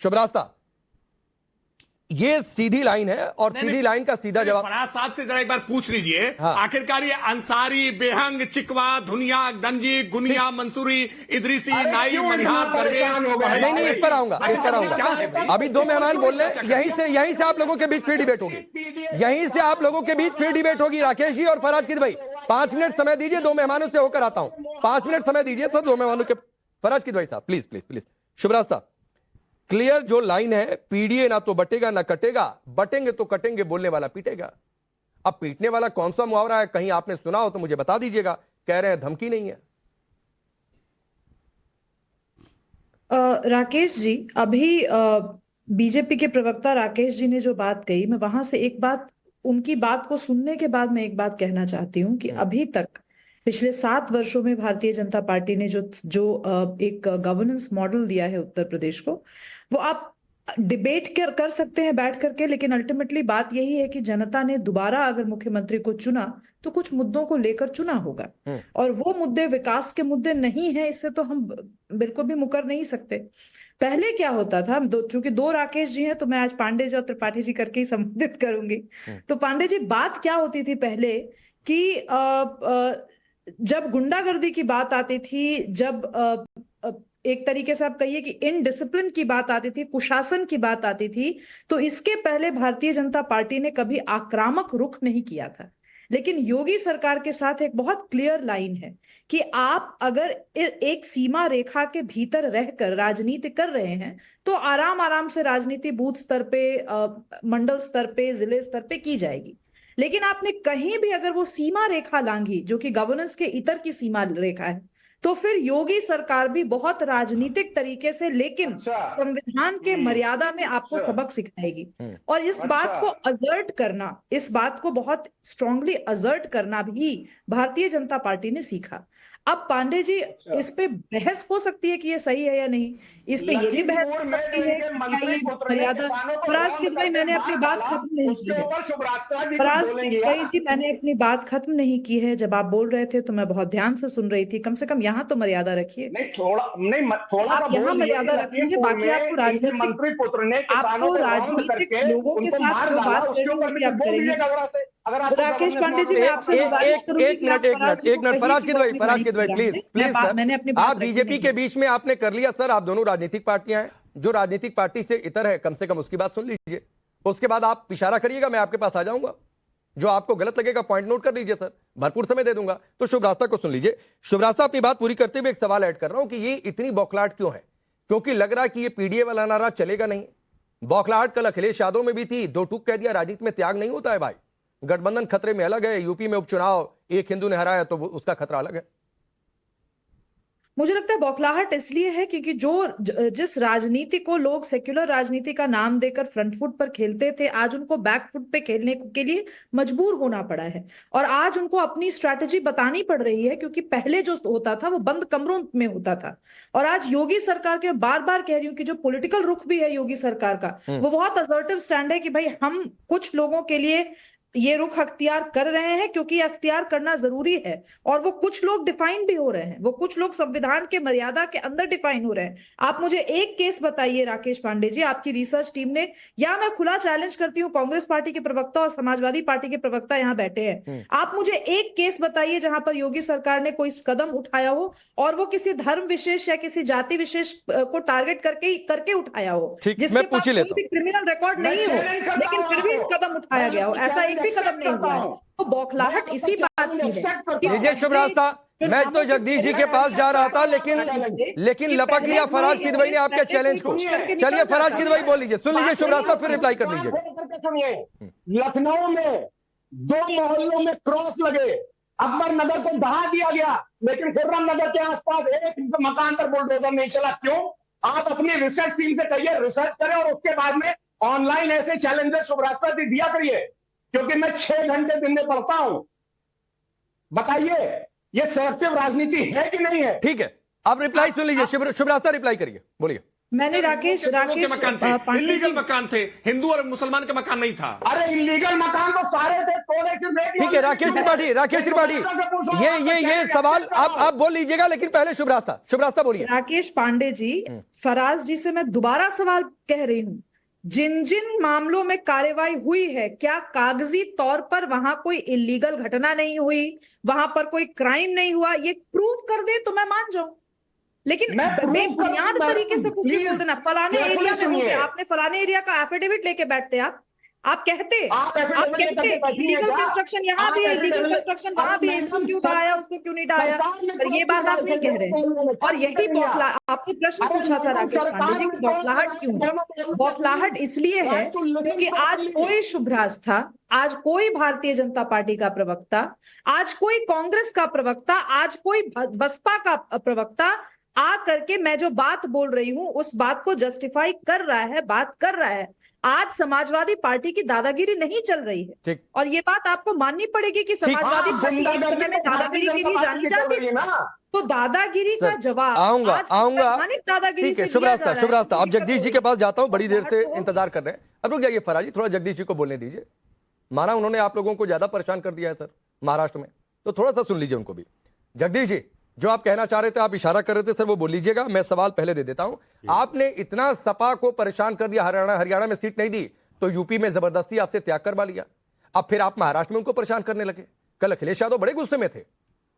शुभरास्ता, ये सीधी लाइन है और सीधी लाइन का सीधा जवाब फराज साहब से जरा एक बार पूछ लीजिए। हाँ। आखिरकार ये अंसारी, बेहंग, चिकवा, धुनिया, गंजी, गुनिया, मंसूरी, इदरीसी, नाई, मनिहार, दरवेश, नहीं, इस पर आऊंगा। अभी दो मेहमान बोल रहे हैं, यहीं से आप लोगों के बीच फिर डिबेट होगी, यहीं से आप लोगों के बीच फिर डिबेट होगी। राकेश जी और फराज किद भाई 5 मिनट समय दीजिए, दो मेहमानों से होकर आता हूं। 5 मिनट समय दीजिए सर, दो मेहमानों के। फराज किद भाई साहब प्लीज प्लीज प्लीज। शुभरास्ता, क्लियर जो लाइन है, पीडीए ना तो बटेगा ना कटेगा, बटेंगे तो कटेंगे, बोलने वाला पीटेगा। अब पीटने वाला कौन सा मुहावरा है, कहीं आपने सुना हो तो मुझे बता दीजिएगा। कह रहे हैं धमकी नहीं है। राकेश जी, अभी बीजेपी के प्रवक्ता राकेश जी ने जो बात कही, मैं वहां से एक बात, उनकी बात को सुनने के बाद मैं एक बात कहना चाहती हूँ कि अभी तक पिछले 7 वर्षों में भारतीय जनता पार्टी ने जो जो एक गवर्नेंस मॉडल दिया है उत्तर प्रदेश को, वो आप डिबेट कर सकते हैं बैठ करके, लेकिन अल्टीमेटली बात यही है कि जनता ने दोबारा अगर मुख्यमंत्री को चुना तो कुछ मुद्दों को लेकर चुना होगा, और वो मुद्दे विकास के मुद्दे नहीं है, इससे तो हम बिल्कुल भी मुकर नहीं सकते। पहले क्या होता था, चूंकि दो राकेश जी हैं तो मैं आज पांडे जी और त्रिपाठी जी करके ही संबोधित करूंगी। तो पांडे जी, बात क्या होती थी पहले कि जब गुंडागर्दी की बात आती थी, जब एक तरीके से आप कहिए कि इनडिसिप्लिन की बात आती थी, कुशासन की बात आती थी, तो इसके पहले भारतीय जनता पार्टी ने कभी आक्रामक रुख नहीं किया था। लेकिन योगी सरकार के साथ एक बहुत क्लियर लाइन है कि आप अगर एक सीमा रेखा के भीतर रहकर राजनीति कर रहे हैं तो आराम आराम से राजनीति बूथ स्तर पे, मंडल स्तर पे, जिले स्तर पे की जाएगी। लेकिन आपने कहीं भी अगर वो सीमा रेखा लांघी जो कि गवर्नेंस के इतर की सीमा रेखा है, तो फिर योगी सरकार भी बहुत राजनीतिक तरीके से, लेकिन संविधान के मर्यादा में आपको सबक सिखाएगी। और इस बात को असर्ट करना, इस बात को बहुत स्ट्रांगली असर्ट करना भी भारतीय जनता पार्टी ने सीखा। अब पांडे जी, इस पे बहस हो सकती है कि ये सही है या नहीं, इस पे ये भी बहस हो सकती है कि क्या ये मर्यादा। फराज किद भाई, मैंने अपनी बात खत्म नहीं की है। फराज किद भाई जी, मैंने अपनी बात खत्म नहीं की है। जब आप बोल रहे थे तो मैं बहुत ध्यान से सुन रही थी। कम से कम यहाँ तो मर्यादा रखिए। थोड़ा आप यहाँ मर्यादा रखिए, बाकी आपको राजनीतिक लोगों के साथ जो बात करनी होगी आप करेंगे। राकेश पांडे जी, मैं आपसे गुजारिश करूंगी एक मिनट फराज किद भाई प्लीज सर। मैंने अपनी आप बीजेपी के बीच में आपने कर लिया सर, आप दोनों राजनीतिक पार्टियां हैं, जो राजनीतिक पार्टी से इतर है कम से कम उसकी बात सुन लीजिए, उसके बाद आप इशारा करिएगा, मैं आपके पास आ जाऊंगा। जो आपको गलत लगेगा पॉइंट नोट कर लीजिए सर, भरपूर समय दे दूंगा। तो शुभरास्ता को सुन लीजिए। शुभरास्ता, अपनी बात पूरी करते हुए एक सवाल ऐड कर रहा हूं कि ये इतनी बौखलाहट क्यों है, क्योंकि लग रहा है कि ये पीडीए वाला नारा चलेगा नहीं। बौखलाहट कल अखिलेश यादव में भी थी, 2 टूक कह दिया, राजनीति में त्याग नहीं होता है भाई। गठबंधन खतरे में अलग है, यूपी में उपचुनाव एक हिंदू ने हराया तो उसका खतरा अलग है। मुझे लगता है बौखलाहट इसलिए है क्योंकि जिस राजनीति को लोग सेक्युलर राजनीति का नाम देकर फ्रंट फुट पर खेलते थे, आज उनको बैक फुट पे खेलने के लिए मजबूर होना पड़ा है, और आज उनको अपनी स्ट्रैटेजी बतानी पड़ रही है, क्योंकि पहले जो होता था वो बंद कमरों में होता था। और आज योगी सरकार के, बार बार कह रही हूँ कि जो पॉलिटिकल रुख भी है योगी सरकार का, वो बहुत असर्टिव स्टैंड है कि भाई हम कुछ लोगों के लिए ये रुख अख्तियार कर रहे हैं क्योंकि अख्तियार करना जरूरी है, और वो कुछ लोग डिफाइन भी हो रहे हैं, वो कुछ लोग संविधान के मर्यादा के अंदर डिफाइन हो रहे हैं। आप मुझे एक केस बताइए राकेश पांडे जी, आपकी रिसर्च टीम ने, या मैं खुला चैलेंज करती हूँ, कांग्रेस पार्टी के प्रवक्ता और समाजवादी पार्टी के प्रवक्ता यहाँ बैठे हैं, आप मुझे एक केस बताइए जहां पर योगी सरकार ने कोई कदम उठाया हो और वो किसी धर्म विशेष या किसी जाति विशेष को टारगेट करके उठाया हो, जिसके पास कोई भी क्रिमिनल रिकॉर्ड नहीं हो, लेकिन फिर भी इस कदम उठाया गया हो। ऐसा एक भी कदम नहीं हुआ है। तो बौखलाहट इसी बात की है। लीजिए शुभरास्ता, मैं तो जगदीश जी के पास जा रहा था, लेकिन लपक लिया फराज किद भाई ने आपके चैलेंज को। चलिए फराज किद भाई बोल लीजिए, सुन लीजिए शुभरास्ता, फिर रिप्लाई कर लीजिए। सुनिए, लखनऊ में 2 मोहल्लों में क्रॉस लगे, अकबर नगर को ढहा दिया गया, लेकिन खुर्रम नगर के आसपास एक मकान पर बुलडोजर नहीं चला। क्यों? आप अपनी रिसर्च टीम से कहिए, रिसर्च करें, और उसके बाद में ऑनलाइन ऐसे चैलेंजेस शुभरास्ता दिया करिए, क्योंकि मैं 6 घंटे दिन में पढ़ता हूं। बताइए, ये सेलेक्टिव राजनीति है कि नहीं है? ठीक है, आप रिप्लाई सुन लीजिए, शुभरास्ता रिप्लाई करिए, बोलिए। मैंने राकेश के मकान थे, पांडे इलीगल जी, मकान थे, हिंदू और मुसलमान का मकान नहीं था। अरे इलीगल मकान तो सारे थे, तोड़े के ठीक है राकेश त्रिपाठी, ये सवाल आप बोल लीजिएगा, लेकिन पहले शुभ रास्ता बोलिए। राकेश पांडे जी, फराज जी से मैं दोबारा सवाल कह रही हूं, जिन जिन मामलों में कार्रवाई हुई है, क्या कागजी तौर पर वहां कोई इलीगल घटना नहीं हुई, वहां पर कोई क्राइम नहीं हुआ, ये प्रूव कर दे तो मैं मान जाऊं। लेकिन मैं prove बेबुनियाद करूं, तरीके से कुछ भी please, बोल देना, फलाने carefully एरिया में हो सुनिए। गया, आपने फलाने एरिया का एफिडेविट लेके बैठते आप कहते आप affidavit लेकर के बैठी हैं इलीगल क्या? कंस्ट्रक्शन यहाँ आप भी है, इलीगल affidavit- कंस्ट्रक्शन वहां भी है, इसको क्यों ढाया, उसको क्यों नहीं ढाया, सरकार ने पर ये कौन बात आप नहीं कह रहे हैं। और यही बौखला, आपने प्रश्न पूछा था राकेश पांडे जी कि बौखलाहट क्यों है? बौखलाहट इसलिए है क्योंकि आज कोई शुभ्राज था, आज कोई भारतीय जनता पार्टी का प्रवक्ता, आज कोई कांग्रेस का प्रवक्ता, आज कोई बसपा का प्रवक्ता आ करके मैं जो बात बोल रही हूं उस बात को जस्टिफाई कर रहा है, बात कर रहा है। आज समाजवादी पार्टी की दादागिरी नहीं चल रही है, ठीक। और ये बात आपको माननी पड़ेगी कि समाजवादी पार्टी एक समय में दादागिरी के लिए जानी जाती थी, तो दादागिरी का जवाब आऊंगा आज संवैधानिक दादागिरी ठीक है। से शुभ दिया जा रास्ता रहा है। अब जगदीश जी के पास जाता हूं, बड़ी देर से तो- इंतजार कर रहे हैं। अब रुक जाइए फराजी, थोड़ा जगदीश जी को बोलने दीजिए। माना उन्होंने आप लोगों को ज्यादा परेशान कर दिया है सर महाराष्ट्र में, तो थोड़ा सा सुन लीजिए उनको भी। जगदीश जी, जो आप कहना चाह रहे थे, आप इशारा कर रहे थे सर, वो बोल लीजिएगा। मैं सवाल पहले दे देता हूं। आपने इतना सपा को परेशान कर दिया, हरियाणा में सीट नहीं दी, तो यूपी में जबरदस्ती आपसे त्याग करवा लिया। अब फिर आप महाराष्ट्र में उनको परेशान करने लगे। कल अखिलेश यादव बड़े गुस्से में थे,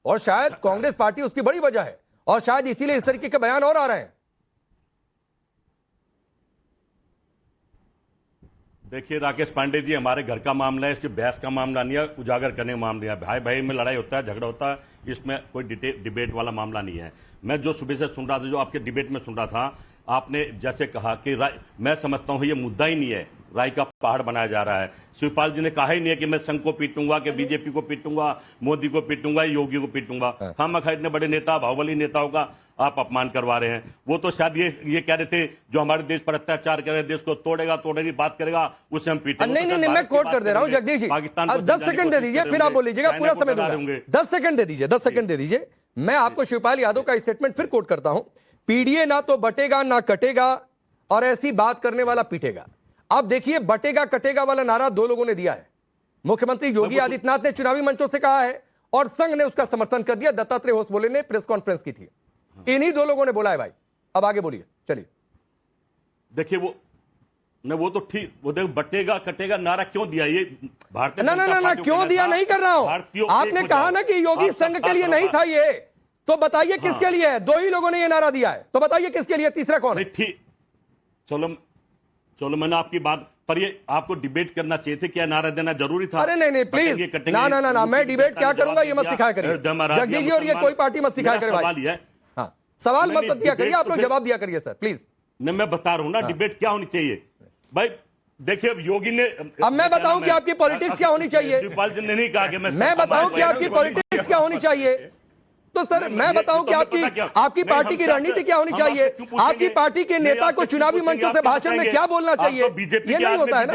और शायद कांग्रेस पार्टी उसकी बड़ी वजह है, और शायद इसीलिए इस तरीके के बयान और आ रहे हैं। देखिए राकेश पांडे जी, हमारे घर का मामला है, इसकी बहस का मामला नहीं है, उजागर करने का मामला है। भाई भाई में लड़ाई होता है, झगड़ा होता है, इसमें कोई डिबेट वाला मामला नहीं है। मैं जो सुबह से सुन रहा था, जो आपके डिबेट में सुन रहा था, आपने जैसे कहा कि मैं समझता हूं ये मुद्दा ही नहीं है, राय का पहाड़ बनाया जा रहा है। शिवपाल जी ने कहा ही नहीं है कि मैं संघ को पीटूंगा, कि बीजेपी को पीटूंगा, मोदी को पीटूंगा, योगी को पीटूंगा। हम इतने बड़े नेता, बाहुबली नेताओं का आप अपमान करवा रहे हैं। वो तो शायद ये कह रहे थे, जो हमारे देश पर अत्याचार कर रहे हैं, देश को तोड़ेगी बात करेगा, उसे हम पीटेंगे। नहीं, मैं कोट कर दे रहा हूं जगदीश जी। पाकिस्तान को 10 सेकंड दे दीजिए, फिर आप बोल लीजिएगा, पूरा समय दूंगा। 10 सेकंड दे दीजिए। मैं आपको शिवपाल यादव का स्टेटमेंट फिर कोट करता हूं। पीडीए ना तो बटेगा ना कटेगा, और ऐसी बात करने वाला पीटेगा। अब देखिए, बटेगा कटेगा वाला नारा दो लोगों ने दिया है। मुख्यमंत्री योगी आदित्यनाथ ने चुनावी मंचों से कहा है, और संघ ने उसका समर्थन कर दिया। दत्तात्रेय होसबोले ने प्रेस कॉन्फ्रेंस की थी। इन्हीं दो लोगों ने बोला है भाई। अब आगे बोलिए, चलिए। देखिए वो तो ठीक, वो देखो बटेगा कटेगा नारा क्यों दिया ये भारतीय ना क्यों दिया नहीं कर रहा हूं। आपने कहा ना कि योगी संघ के लिए नहीं था ये, तो बताइए किसके लिए है? दो ही लोगों ने ये नारा दिया है, तो बताइए किसके लिए? तीसरा कौन है? ठीक, चलो मैंने आपकी बात पर, ये आपको डिबेट करना चाहिए थे, क्या नारा देना जरूरी था? अरे नहीं प्लीज, ना मैं डिबेट क्या करूंगा, ये मत सिखाया करिए जगदीश जी, और ये कोई पार्टी मत सिखाया करे भाई। हाँ, सवाल मत दिया करिए, आप लोग जवाब दिया करिए सर प्लीज। मैं बता रहा हूं ना, डिबेट क्या होनी चाहिए भाई। देखिए अब योगी ने, अब मैं बताऊं कि आपकी पॉलिटिक्स क्या होनी चाहिए? शिवपाल जी ने नहीं कहा कि मैं बताऊं कि आपकी पॉलिटिक्स क्या होनी चाहिए? तो सर मैं बताऊं कि आपकी पार्टी की रणनीति क्या होनी चाहिए? आपकी पार्टी के नेता को चुनावी मंचों से भाषण में क्या बोलना चाहिए? ये नहीं होता है ना।